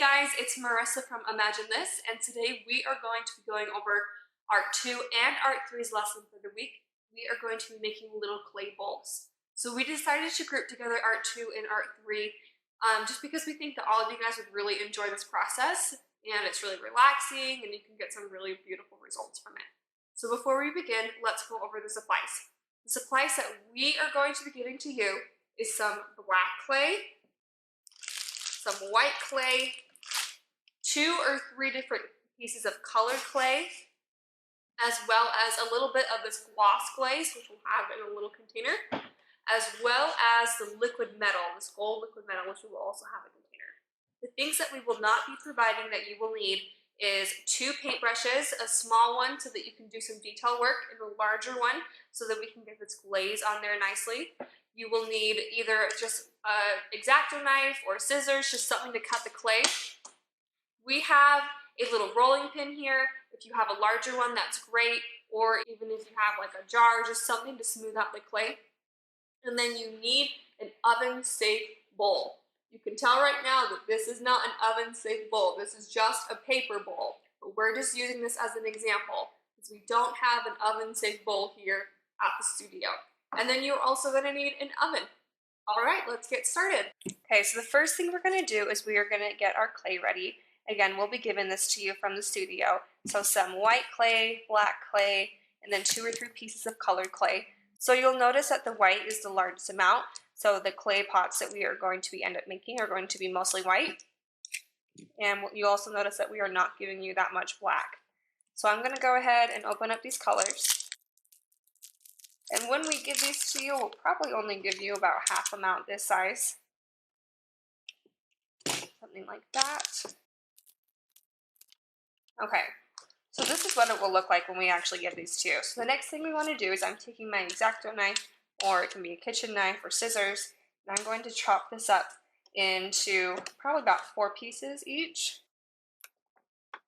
guys, it's Marissa from Imagine This, and today we are going to be going over Art 2 and Art 3's lesson for the week. We are going to be making little clay bowls. So we decided to group together Art 2 and Art 3 just because we think that all of you guys would really enjoy this process, and it's really relaxing, and you can get some really beautiful results from it. So before we begin, let's go over the supplies. The supplies that we are going to be giving to you is some black clay, some white clay, 2 or 3 different pieces of colored clay, as well as a little bit of this gloss glaze, which we'll have in a little container, as well as the liquid metal, this gold liquid metal, which we will also have in a container. The things that we will not be providing that you will need is 2 paintbrushes, a small one so that you can do some detail work, and a larger one so that we can get this glaze on there nicely. You will need either just an exacto knife or scissors, just something to cut the clay. We have a little rolling pin here. If you have a larger one, that's great. Or even if you have like a jar, just something to smooth out the clay. And then you need an oven-safe bowl. You can tell right now that this is not an oven-safe bowl. This is just a paper bowl. But we're just using this as an example because we don't have an oven-safe bowl here at the studio. And then you're also going to need an oven. All right, let's get started. Okay, so the first thing we're going to do is we are going to get our clay ready. Again, we'll be giving this to you from the studio. So some white clay, black clay, and then 2 or 3 pieces of colored clay. So you'll notice that the white is the largest amount. So the clay pots that we are going to end up making are going to be mostly white. And you also notice that we are not giving you that much black. So I'm going to go ahead and open up these colors. And when we give these to you, we'll probably only give you about half amount this size. Something like that. Okay, so this is what it will look like when we actually give these to you. So the next thing we want to do is I'm taking my exacto knife, or it can be a kitchen knife or scissors, and I'm going to chop this up into probably about 4 pieces each.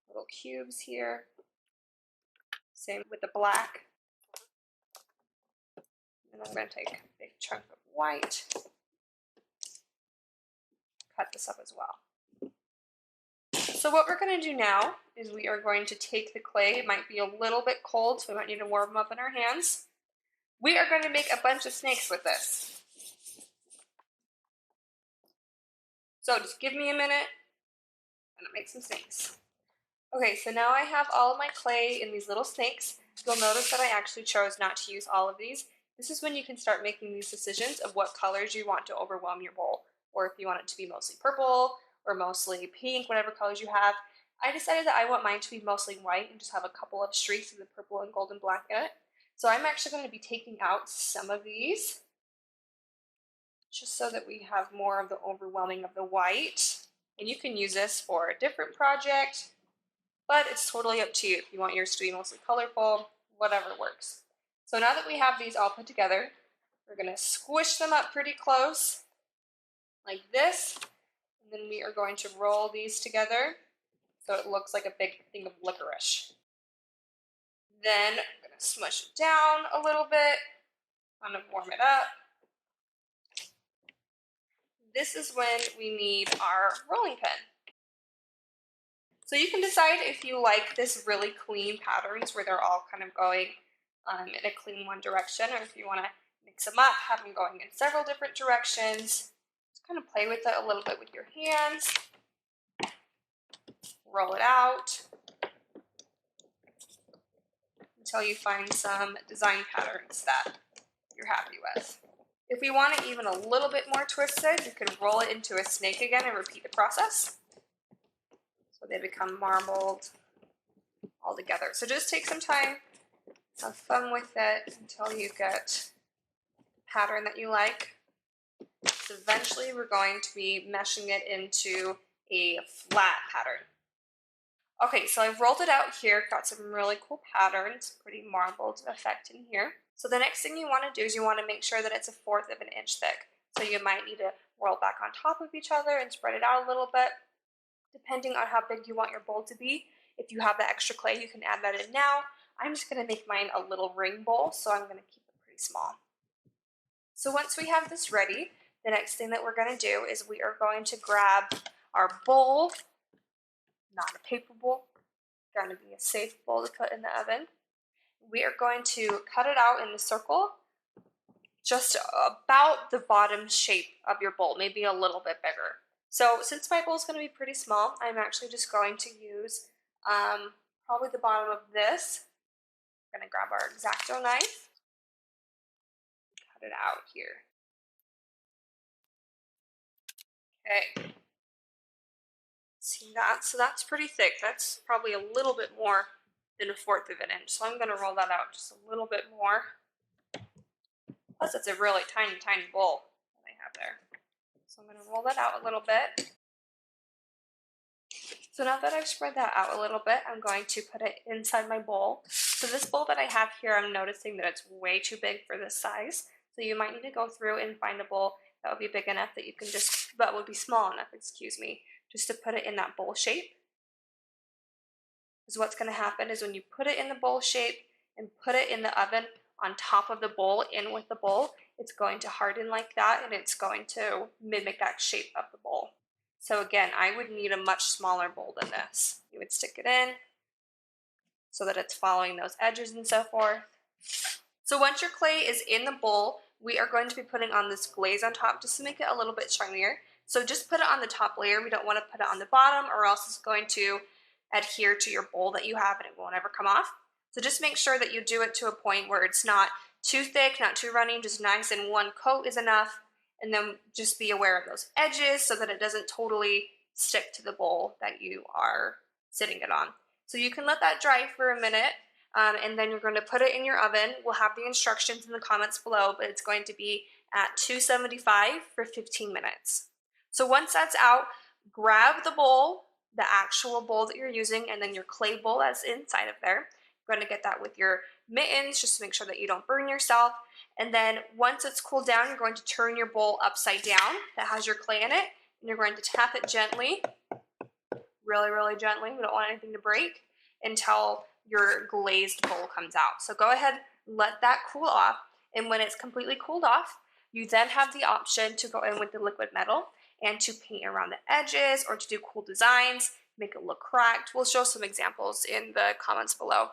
Little cubes here. Same with the black. And I'm going to take a big chunk of white, cut this up as well. So what we're going to do now is we are going to take the clay. It might be a little bit cold, so we might need to warm them up in our hands. We are going to make a bunch of snakes with this. So just give me a minute, and I'll make some snakes. Okay, so now I have all of my clay in these little snakes. You'll notice that I actually chose not to use all of these. This is when you can start making these decisions of what colors you want to overwhelm your bowl, or if you want it to be mostly purple or mostly pink, whatever colors you have. I decided that I want mine to be mostly white and just have a couple of streaks of the purple and gold and black in it. So I'm actually going to be taking out some of these just so that we have more of the overwhelming of the white. And you can use this for a different project, but it's totally up to you if you want yours to be mostly colorful, whatever works. So now that we have these all put together, we're going to squish them up pretty close, like this, and then we are going to roll these together so it looks like a big thing of licorice. Then I'm going to smush it down a little bit, kind of warm it up. This is when we need our rolling pin. So you can decide if you like this really clean patterns where they're all kind of going in a clean one direction, or if you want to mix them up, have them going in several different directions. Just kind of play with it a little bit with your hands. Roll it out until you find some design patterns that you're happy with. If we want it even a little bit more twisted, you can roll it into a snake again and repeat the process. So they become marbled all together. So just take some time. Have fun with it until you get a pattern that you like. So eventually we're going to be meshing it into a flat pattern. Okay, so I've rolled it out here, got some really cool patterns, pretty marbled effect in here. So the next thing you want to do is you want to make sure that it's 1/4 of an inch thick. So you might need to roll back on top of each other and spread it out a little bit, depending on how big you want your bowl to be. If you have the extra clay, you can add that in now. I'm just going to make mine a little ring bowl, so I'm going to keep it pretty small. So once we have this ready, the next thing that we're going to do is we are going to grab our bowl not a paper bowl. Going to be a safe bowl to put in the oven. We are going to cut it out in a circle, just about the bottom shape of your bowl, maybe a little bit bigger. So since my bowl is going to be pretty small, I'm actually just going to use probably the bottom of this. We're going to grab our exacto knife, cut it out here. Okay. See that? So that's pretty thick. That's probably a little bit more than 1/4 of an inch. So I'm going to roll that out just a little bit more. Plus it's a really tiny, tiny bowl that I have there. So I'm going to roll that out a little bit. So now that I've spread that out a little bit, I'm going to put it inside my bowl. So this bowl that I have here, I'm noticing that it's way too big for this size. So you might need to go through and find a bowl that would be big enough that you can just, that would be small enough, excuse me, just to put it in that bowl shape. Because what's going to happen is when you put it in the bowl shape and put it in the oven on top of the bowl, in with the bowl, it's going to harden like that and it's going to mimic that shape of the bowl. So again, I would need a much smaller bowl than this. You would stick it in so that it's following those edges and so forth. So once your clay is in the bowl, we are going to be putting on this glaze on top just to make it a little bit shinier. So just put it on the top layer. We don't want to put it on the bottom or else it's going to adhere to your bowl that you have and it won't ever come off. So just make sure that you do it to a point where it's not too thick, not too runny, just nice, and one coat is enough. And then just be aware of those edges so that it doesn't totally stick to the bowl that you are sitting it on. So you can let that dry for a minute and then you're going to put it in your oven. We'll have the instructions in the comments below, but it's going to be at 275 for 15 minutes. So once that's out, grab the bowl, the actual bowl that you're using, and then your clay bowl that's inside of there. You're going to get that with your mittens just to make sure that you don't burn yourself. And then once it's cooled down, you're going to turn your bowl upside down that has your clay in it, and you're going to tap it gently, really, really gently. We don't want anything to break until your glazed bowl comes out. So go ahead, let that cool off, and when it's completely cooled off, you then have the option to go in with the liquid metal and to paint around the edges or to do cool designs, make it look cracked. We'll show some examples in the comments below.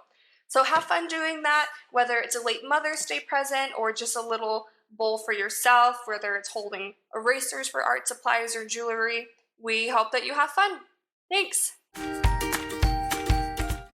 So have fun doing that, whether it's a late Mother's Day present or just a little bowl for yourself, whether it's holding erasers for art supplies or jewelry. We hope that you have fun. Thanks.